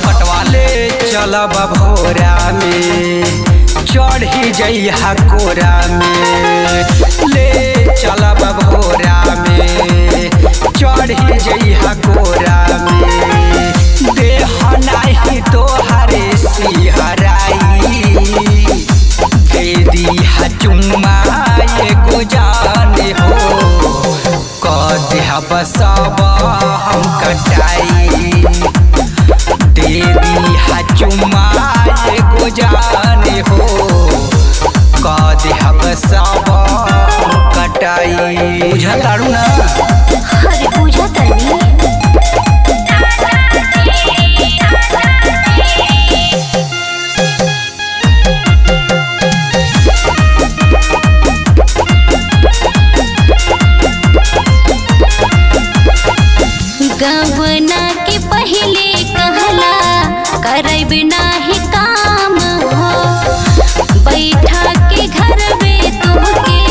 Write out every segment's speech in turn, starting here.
पटवा ले चलब भोरा में, चढ़ी जइहा कोरा में। ले चलब भोरा में, चढ़ी जइहा कोरा में। देह नाही तोहरे सिहराई, दे दिहा चुम्मा एगो जाने हो। क देहब सब हम कटाई, दे दिहा चुम्मा एगो जाने हो। क देहब सब हम कटाई। बुझा तारू ना? अरे बुझा तनी। गवना के पहले कहला करब नाही काम हो, बैठा के घर में तुमके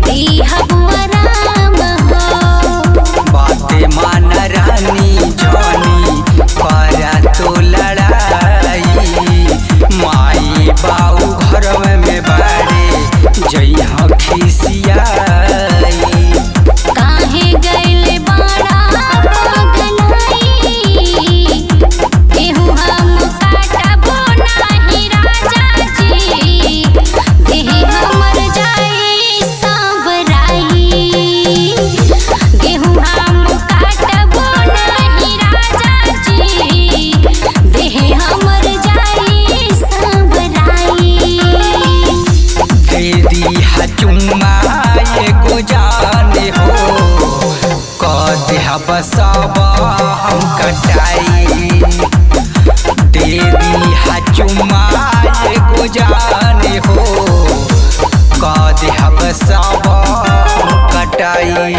दीहब आराम हो। बातें मान रानी जानी करा तो लड़ाई, माई बाऊ घर में बाड़े जइहा खिसियाई। काहे गइले बाड़ा पगलाई, केहू हम काटबो नाही राजा जी। देह हमर जाई सांवराई, गेहूं हम काटबो नाही राजा जी। देह हमर जाई सांवराई। दे दिहा चुम्मा एगो जाने हो। क देहब सब हम कटाई, दे दिहा चुम्मा एगो जाने हो। क देहब सब हम कटाई।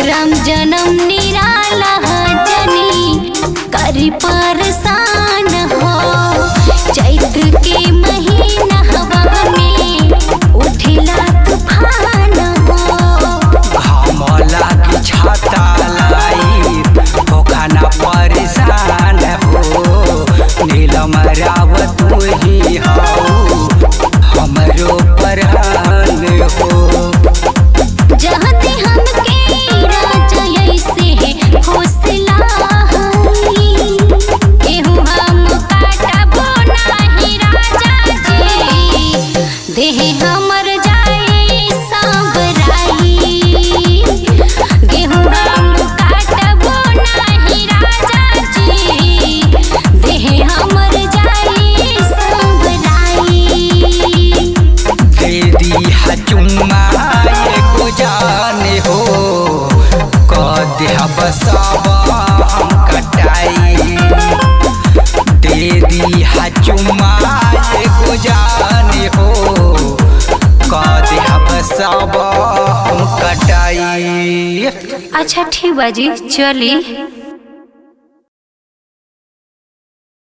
राम जन्म निराला जनी करी परेशान हो। चैत के महीना हवा में उठिला तूफान हो। घाम लागी छाता लाई हो, खाना परेशान हो। नीलम रावत ही हो, हमरो परहान हो। जहते हमके राजा ऐसे फुसला हई, केहू हम काटबो नाही राजा जी। देह हमर जाई सांवराई, गेहूं हम काटबो नाही राजा जी। देह हमर जाई सांवराई। दे दिहा चुम्मा एगो जाने हो। क देहब सब हम कटाई, दे दिहा चुम्मा एगो जाने हो। क देहब सब हम कटाई। अच्छा ठीक बाजी चली।